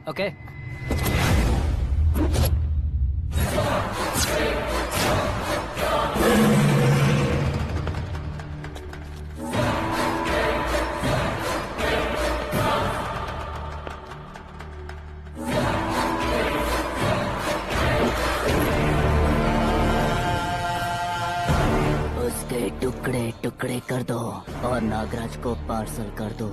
Okay. उसके टुकड़े टुकड़े कर दो और नागराज को पार्सल कर दो।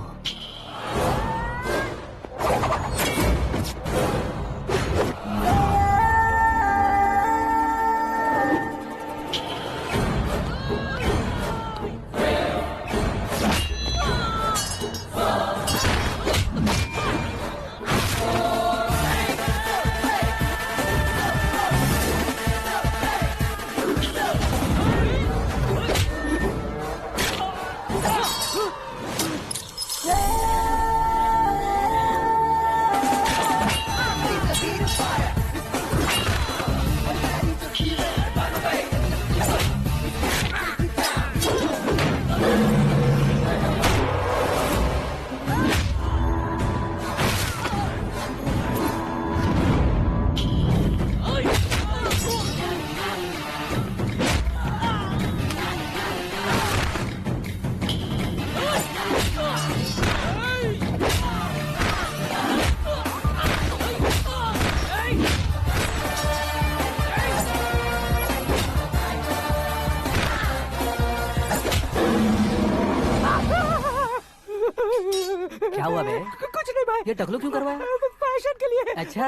क्या हुआ बे? कुछ नहीं भाई। ये टकलू क्यों करवाया? फैशन के लिए। अच्छा।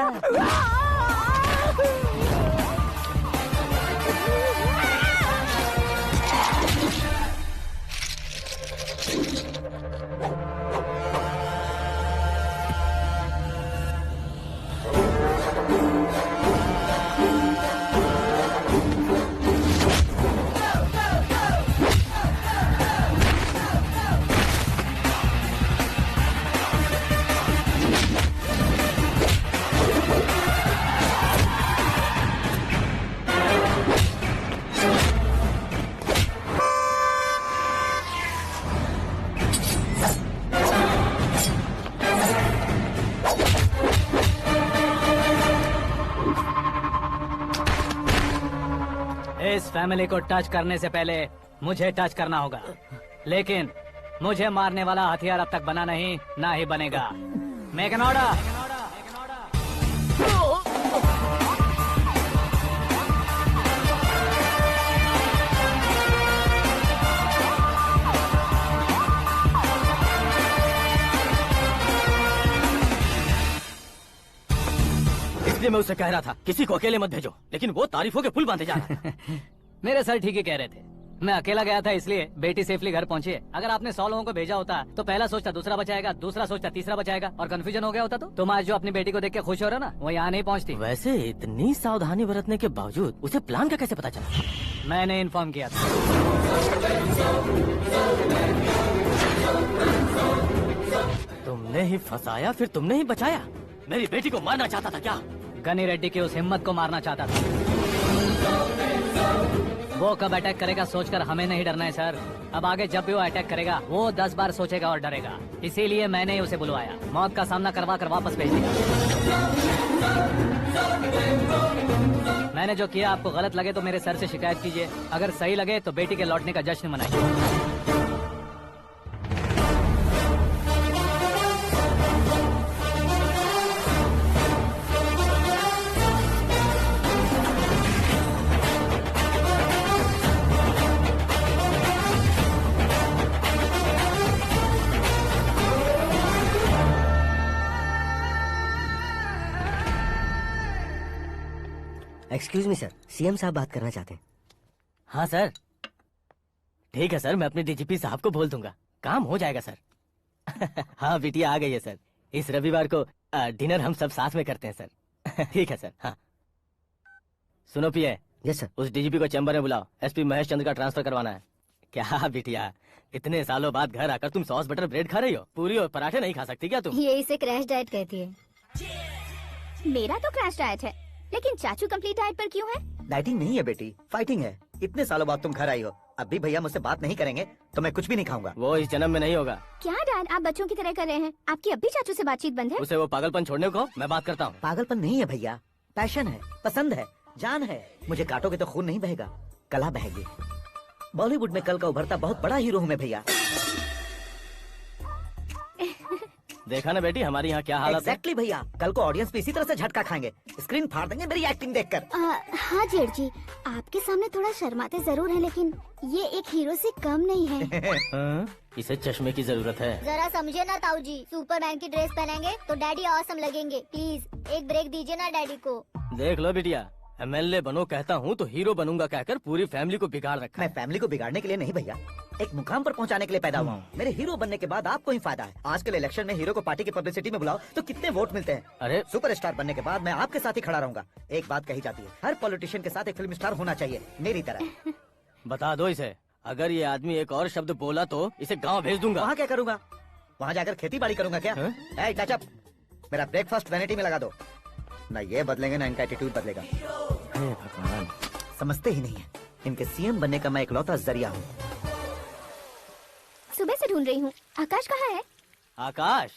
इस फैमिली को टच करने से पहले मुझे टच करना होगा, लेकिन मुझे मारने वाला हथियार अब तक बना नहीं, ना ही बनेगा। Make an order. इसलिए मैं उसे कह रहा था किसी को अकेले मत भेजो, लेकिन वो तारीफों के पुल बांधे जा रहा है। मेरे सर ठीक ही कह रहे थे। मैं अकेला गया था इसलिए बेटी सेफली घर पहुंची है। अगर आपने 100 लोगों को भेजा होता तो पहला सोचता दूसरा बचाएगा, दूसरा सोचता तीसरा बचाएगा और कंफ्यूजन हो गया होता तो तुम आज जो अपनी बेटी को देख के खुश हो रहे हो ना, वो यहाँ नहीं पहुँचती। वैसे इतनी सावधानी बरतने के बावजूद उसे प्लान का कैसे पता चला? मैंने इन्फॉर्म किया था। तुमने ही फंसाया, फिर तुमने ही बचाया। मेरी बेटी को मारना चाहता था क्या? गनी रेड्डी की उस हिम्मत को मारना चाहता था। वो कब अटैक करेगा सोचकर हमें नहीं डरना है सर। अब आगे जब भी वो अटैक करेगा वो 10 बार सोचेगा और डरेगा। इसीलिए मैंने ही उसे बुलवाया। मौत का सामना करवा कर वापस भेज दिया। मैंने जो किया आपको गलत लगे तो मेरे सर से शिकायत कीजिए, अगर सही लगे तो बेटी के लौटने का जश्न मनाइए। एक्सक्यूज मी सर, सीएम साहब बात करना चाहते हैं। हाँ सर, ठीक है सर, मैं अपने डीजीपी साहब को बोल दूंगा, काम हो जाएगा सर। हाँ बिटिया आ गई है सर। इस रविवार को डिनर हम सब साथ में करते हैं सर। ठीक है सर। हाँ सुनो पिए। Yes sir. उस डीजीपी को चैम्बर में बुलाओ, एसपी महेश चंद्र का ट्रांसफर करवाना है। क्या बिटिया, इतने सालों बाद घर आकर तुम सॉस बटर ब्रेड खा रही हो? पूरी और पराठे नहीं खा सकती क्या तुम? ये इसे क्रैश डाइट कहती है। मेरा तो क्रैश डाइट है, लेकिन चाचू कंप्लीट डाइट पर क्यों है? डाइटिंग नहीं है बेटी, फाइटिंग है। इतने सालों बाद तुम घर आई हो, अब भी भैया मुझसे बात नहीं करेंगे तो मैं कुछ भी नहीं खाऊंगा। वो इस जन्म में नहीं होगा। क्या डैड, आप बच्चों की तरह कर रहे हैं? आपकी अब भी चाचू से बातचीत बंद है? उसे वो पागलपन छोड़ने को मैं बात करता हूँ। पागलपन नहीं है भैया, पैशन है, पसंद है, जान है। मुझे काटोगे तो खून नहीं बहेगा, कला बहेगी। बॉलीवुड में कल का उभरता बहुत बड़ा हीरो हूँ मैं भैया। देखा ना बेटी हमारी यहाँ क्या हालत है। एग्जैक्टली भैया, कल को ऑडियंस भी इसी तरह से झटका खाएंगे, स्क्रीन फाड़ देंगे मेरी एक्टिंग देखकर। हाँ जेठ जी, आपके सामने थोड़ा शर्माते जरूर हैं, लेकिन ये एक हीरो से कम नहीं है। हाँ, इसे चश्मे की जरूरत है। जरा समझे ना ताऊ जी, सुपरमैन की ड्रेस पहनेंगे तो डैडी ऑसम लगेंगे। प्लीज एक ब्रेक दीजिए ना डैडी को। देख लो बिटिया, MLA बनो कहता हूँ तो हीरो बनूंगा कहकर पूरी फैमिली को बिगाड़ रखा है। मैं फैमिली को बिगाड़ने के लिए नहीं भैया, एक मुकाम पर पहुंचाने के लिए पैदा हुआ हूँ। मेरे हीरो बनने के बाद आपको ही फायदा है। आजकल इलेक्शन में हीरो को पार्टी की पब्लिसिटी में बुलाओ तो कितने वोट मिलते हैं। अरे सुपरस्टार बनने के बाद मैं आपके साथ ही खड़ा रहूंगा। एक बात कही जाती है, हर पॉलिटिशियन के साथ एक फिल्म स्टार होना चाहिए, मेरी तरह। बता दो इसे, अगर ये आदमी एक और शब्द बोला तो इसे गाँव भेज दूंगा। वहाँ क्या करूँगा? वहाँ जाकर खेती बाड़ी करूँगा क्या? हाँ? टच अप, मेरा ब्रेकफास्ट वैनिटी में लगा दो। न ये बदलेंगे ना इनका एटीट्यूड बदलेगा। हे भगवान, समझते ही नहीं है, इनके सीएम बनने का मैं इकलौता जरिया हूँ। सुबह से ढूंढ रही हूँ, आकाश कहाँ है? आकाश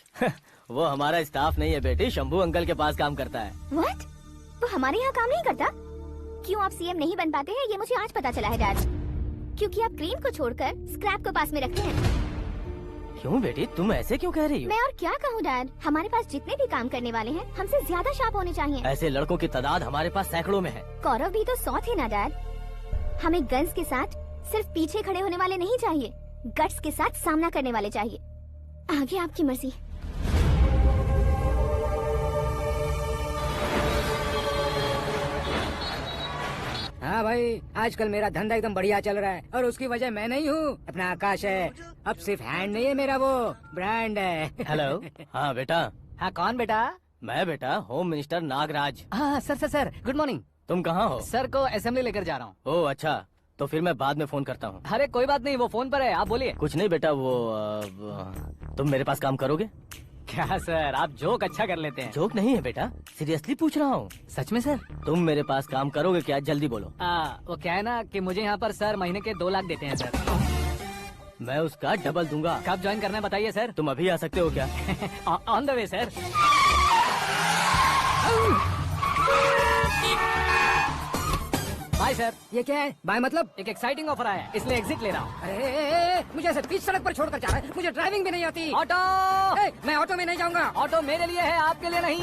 वो हमारा स्टाफ नहीं है बेटी, शंभू अंकल के पास काम करता है। व्हाट? वो हमारे यहाँ काम नहीं करता? क्यों आप सीएम नहीं बन पाते हैं, ये मुझे आज पता चला है डैड। क्योंकि आप क्रीम को छोड़कर स्क्रैप को पास में रखते हैं। क्यों बेटी, तुम ऐसे क्यों कह रही हो? मैं और क्या कहूँ डैड, हमारे पास जितने भी काम करने वाले हैं हमसे ज्यादा शार्प होने चाहिए। ऐसे लड़कों की तादाद हमारे पास सैकड़ों में है। कौरव भी तो 100 थे ना डैड। हमें गन्स के साथ सिर्फ पीछे खड़े होने वाले नहीं चाहिए, गट्स के साथ सामना करने वाले चाहिए। आगे आपकी मर्जी। हाँ भाई, आजकल मेरा धंधा एकदम बढ़िया चल रहा है और उसकी वजह मैं नहीं हूँ, अपना आकाश है। अब सिर्फ हैंड नहीं है मेरा, वो ब्रांड है। हेलो। हाँ बेटा। हाँ कौन बेटा? मैं बेटा होम मिनिस्टर नागराज। हाँ sir sir sir, good morning. तुम कहाँ हो? सर को असेंबली लेकर जा रहा हूँ। ओह अच्छा, तो फिर मैं बाद में फोन करता हूँ। अरे कोई बात नहीं, वो फोन पर है, आप बोलिए। कुछ नहीं बेटा, तुम मेरे पास काम करोगे? क्या सर, आप जोक अच्छा कर लेते हैं। जोक नहीं है बेटा, सीरियसली पूछ रहा हूँ। सच में सर? तुम मेरे पास काम करोगे क्या? जल्दी बोलो। वो क्या है ना कि मुझे यहाँ पर सर महीने के 2 लाख देते हैं सर। मैं उसका डबल दूंगा। कब ज्वाइन करना है बताइए सर। तुम अभी आ सकते हो क्या? On the way sir. Bye sir. ये क्या है? बाय मतलब? एक एक्साइटिंग ऑफर आया है, इसलिए एग्जिट ले रहा हूँ। अरे मुझे ऐसे बीच सड़क पर छोड़कर जा रहा है, मुझे ड्राइविंग भी नहीं आती। ऑटो। मैं ऑटो में नहीं जाऊंगा। ऑटो मेरे लिए है, आपके लिए नहीं।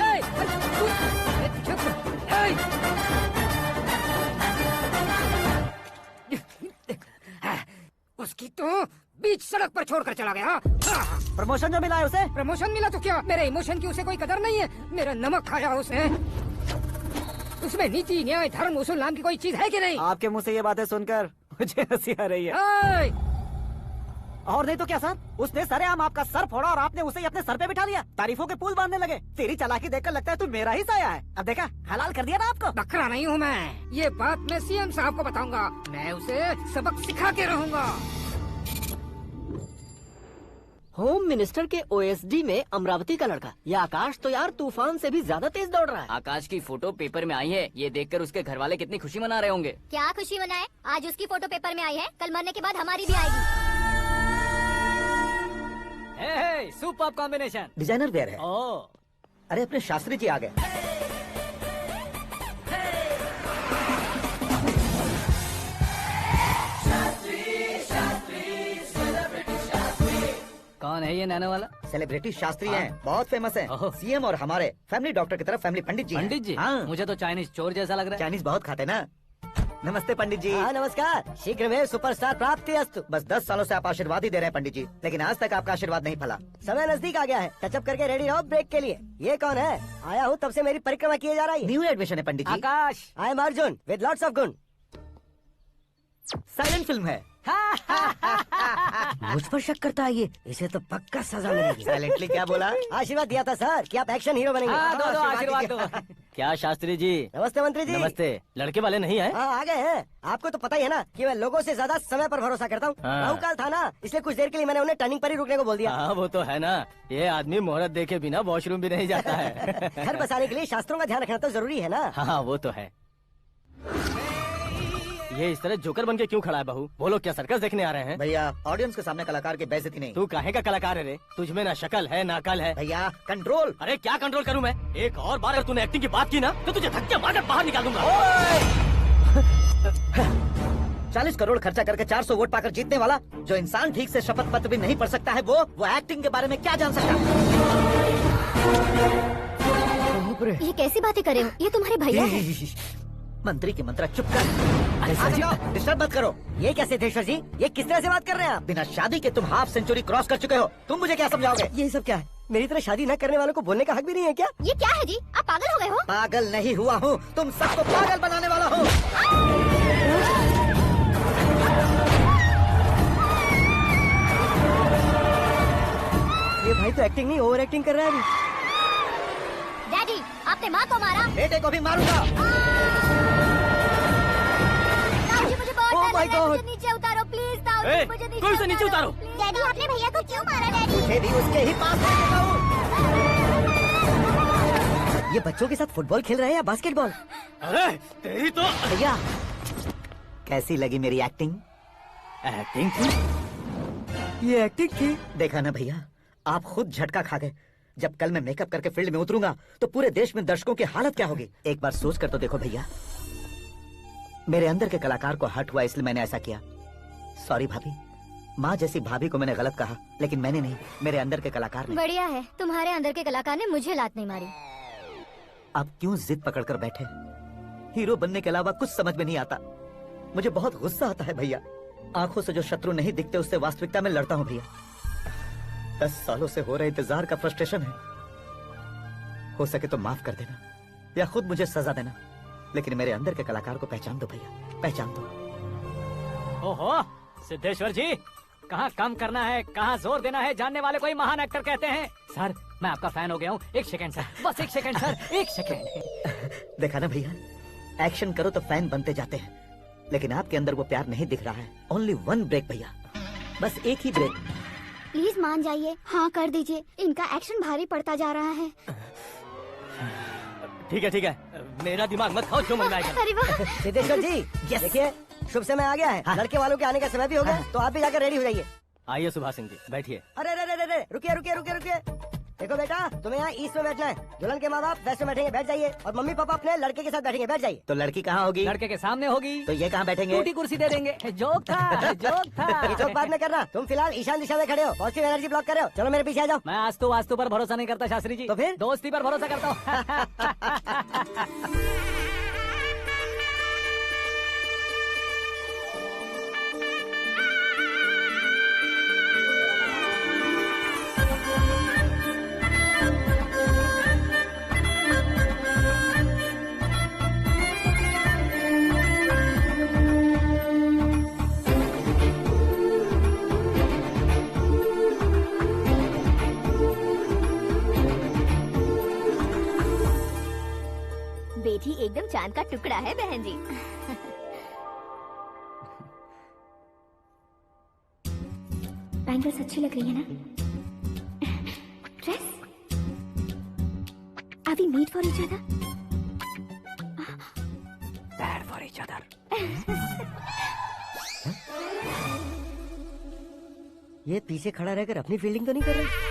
उसकी तो बीच सड़क पर छोड़कर चला गया। प्रमोशन जो मिला है उसे? प्रमोशन मिला तो क्या, मेरे इमोशन की उसे कोई कदर नहीं है। मेरा नमक खाया उसने। उसमें नीति न्याय धर्म उसूल नाम की कोई चीज है कि नहीं? आपके मुंह से ये बातें सुनकर मुझे हंसी आ रही है। और नहीं तो क्या सर, उसने सरेआम आपका सर फोड़ा और आपने उसे ही अपने सर पे बिठा लिया। तारीफों के पुल बांधने लगे। तेरी चालाकी देखकर लगता है तू मेरा ही साया है। अब देखा, हलाल कर दिया ना आपको। बकरा नहीं हूँ मैं, ये बात मैं सीएम साहब को बताऊंगा। मैं उसे सबक सिखा के रहूंगा। होम मिनिस्टर के ओएसडी में अमरावती का लड़का, ये आकाश तो यार तूफान से भी ज्यादा तेज दौड़ रहा है। आकाश की फोटो पेपर में आई है, ये देखकर उसके घर वाले कितनी खुशी मना रहे होंगे। क्या खुशी मनाए, आज उसकी फोटो पेपर में आई है, कल मरने के बाद हमारी भी आएगी। Super combination. डिजाइनर वेयर है। ओह, अरे अपने शास्त्री जी आ गए। कौन है ये नैनो वाला? सेलिब्रिटी शास्त्री हैं, बहुत फेमस हैं। ओह। सीएम और हमारे फैमिली डॉक्टर की तरफ फैमिली पंडित जी हैं। पंडित जी? हाँ। मुझे तो चाइनीज चोर जैसा लग रहा है। चाइनीज बहुत खाते ना। नमस्ते पंडित जी। हाँ नमस्कार, शीघ्र में सुपरस्टार प्राप्ति अस्तु। बस 10 सालों से आप आशीर्वाद ही दे रहे हैं पंडित जी, लेकिन आज तक आपका आशीर्वाद नहीं फला। समय नजदीक आ गया है, टचअप करके रेडी रहो ब्रेक के लिए। ये कौन है? आया हूँ तब से मेरी परिक्रमा किए जा रही है। न्यू एडमिशन है Pandit ji. Akash. I am Arjun with lots of गुण। साइलेंट फिल्म है। मुझ पर शक करता है ये, इसे तो पक्का सजा मिलेगी। साइलेंटली क्या बोला? आशीर्वाद दिया था सर कि आप एक्शन हीरो बनेंगे। हाँ, दो आशीर्वाद दो। क्या शास्त्री जी? नमस्ते मंत्री जी। नमस्ते। लड़के वाले नहीं आए? हाँ आ गए हैं। आपको तो पता ही है ना कि मैं लोगों से ज्यादा समय पर भरोसा करता हूँ। हाँ। राहु काल था ना, इसलिए कुछ देर के लिए मैंने उन्हें टर्निंग पर ही रुकने को बोल दिया। हाँ वो तो है ना, ये आदमी मुहूर्त देखे बिना वॉशरूम भी नहीं जाता है। घर बसाने के लिए शास्त्रों का ध्यान रखना तो जरूरी है ना। हाँ वो तो है। ये इस तरह जोकर बन के क्यों खड़ा है बहू? वो लोग क्या सर्कस देखने आ रहे हैं? भैया ऑडियंस के सामने कलाकार की बेइज्जती नहीं। तू काहे का कलाकार है रे? तुझमें ना शक्ल है ना अकल है। भैया कंट्रोल। अरे क्या कंट्रोल करूं मैं? एक और बार अगर तूने एक्टिंग की बात की ना तो तुझे धक्के मारकर बाहर निकाल दूंगा। 40 करोड़ खर्चा करके 400 वोट पाकर जीतने वाला जो इंसान ठीक से शपथ पत्र भी नहीं पढ़ सकता है, वो एक्टिंग के बारे में क्या जान सकता है? ये कैसी बातें कर रहे हो? ये तुम्हारे भैया हैं। मंत्री की मंत्रा चुप कर। आगे जाओ, डिस्टर्ब मत करो। ये कैसे सिद्धेश्वर जी? ये किस तरह से बात कर रहे हैं आप? बिना शादी के तुम हाफ सेंचुरी क्रॉस कर चुके हो, तुम मुझे क्या समझाओगे? ये सब क्या है? मेरी तरह शादी न करने वालों को बोलने का हक भी नहीं है क्या? ये क्या है जी? आप पागल हो गए हो? पागल नहीं हुआ हूँ, तुम सबको पागल बनाने वाला हूँ। ये भाई तो एक्टिंग नहीं ओवर एक्टिंग कर रहा है अभी। डैडी, आपने माँ को मारा। बेटे को भी मारूंगा। ताऊ जी, मुझे बहुत Oh डर my लग रहा है। God! मुझे नीचे उतारो प्लीज। ताऊ ए, जी, मुझे कोई उसे नीचे उतारो। please। डैडी, आपने भैया को क्यों मारा डैडी? मुझे भी उसके ही पास लेके जाओ। ये बच्चों के साथ फुटबॉल खेल रहा है या बास्केटबॉल? अरे तेरी तो भैया कैसी लगी मेरी एक्टिंग? एक्टिंग थी। ये एक्टिंग थी। देखा ना भैया, आप खुद झटका खा गए। जब कल मैं मेकअप करके फील्ड में उतरूंगा तो पूरे देश में दर्शकों की हालत क्या होगी? एक बार सोच कर तो देखो भैया। मेरे अंदर के कलाकार को हर्ट हुआ इसलिए मैंने ऐसा किया। सॉरी भाभी। माँ जैसी भाभी को मैंने गलत कहा, लेकिन मैंने नहीं, मेरे अंदर के कलाकार ने। बढ़िया है, तुम्हारे अंदर के कलाकार ने मुझे लात नहीं मारी। अब क्यों जिद पकड़कर बैठे? हीरो बनने के अलावा कुछ समझ में नहीं आता। मुझे बहुत गुस्सा आता है भैया। आंखों से जो शत्रु नहीं दिखते उससे वास्तविकता में लड़ता हूँ भैया। 10 सालों से हो रहे इंतजार का फ्रस्ट्रेशन है। हो सके तो माफ कर देना या खुद मुझे सजा देना, लेकिन मेरे अंदर के कलाकार को पहचान दो भैया, पहचान दो। ओहो सिद्धेश्वर जी, कहाँ कम करना है, कहाँ जोर देना है, जानने वाले को ही महान एक्टर कहते हैं। सर मैं आपका फैन हो गया हूँ। एक सेकंड सर, बस एक सेकंड सर, एक सेकंड। देखा ना भैया, एक्शन करो तो फैन बनते जाते हैं, लेकिन आपके अंदर वो प्यार नहीं दिख रहा है। ओनली 1 ब्रेक भैया, बस एक ही ब्रेक। प्लीज मान जाइए, हाँ कर दीजिए। इनका एक्शन भारी पड़ता जा रहा है। ठीक है, मेरा दिमाग मत खाओ, जो मन में आएगा। अरे वाह, सिद्धेश्वर जी देखिए, शुभ समय आ गया है। हाँ। लड़के वालों के आने का समय भी हो गया, तो आप भी जाकर रेडी हो जाइए। आइए सुभाष सिंह जी, बैठिए। अरे अरे अरे अरे, रुकिए। देखो बेटा, तुम्हें यहाँ ईस्ट में बैठना है। दुल्हन के माँ बाप वेस्ट में बैठेंगे, बैठ जाइए। और मम्मी पापा अपने लड़के के साथ बैठेंगे, बैठ जाइए। तो लड़की कहाँ होगी? लड़के के सामने होगी। तो ये कहाँ बैठेंगे? टूटी कुर्सी दे देंगे। जोक था, जोक ये था। जोक बाद में करना। तुम फिलहाल ईशान दिशा में खड़े हो, पॉजिटिव एनर्जी ब्लॉक कर रहे हो। चलो मेरे पीछे आ जाओ। मैं वास्तु पर भरोसा नहीं करता शास्त्री जी। तो फिर? दोस्ती पर भरोसा करता हूँ। बेटी एकदम चांद का टुकड़ा है बहन जी। बैंगल्स अच्छी लग रही है ना? Dress? Are we made for each other? Bad for each other. ये पीछे खड़ा रहकर अपनी फील्डिंग तो नहीं कर रहा?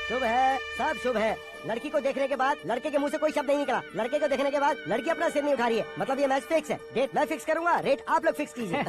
शुभ है, सब शुभ है। लड़की को देखने के बाद लड़के के मुंह से कोई शब्द नहीं निकला। लड़के को देखने के बाद लड़की अपना सिर नहीं उठा रही है। मतलब ये मैच फिक्स है। डेट मैं फिक्स करूंगा, रेट आप लोग फिक्स कीजिए।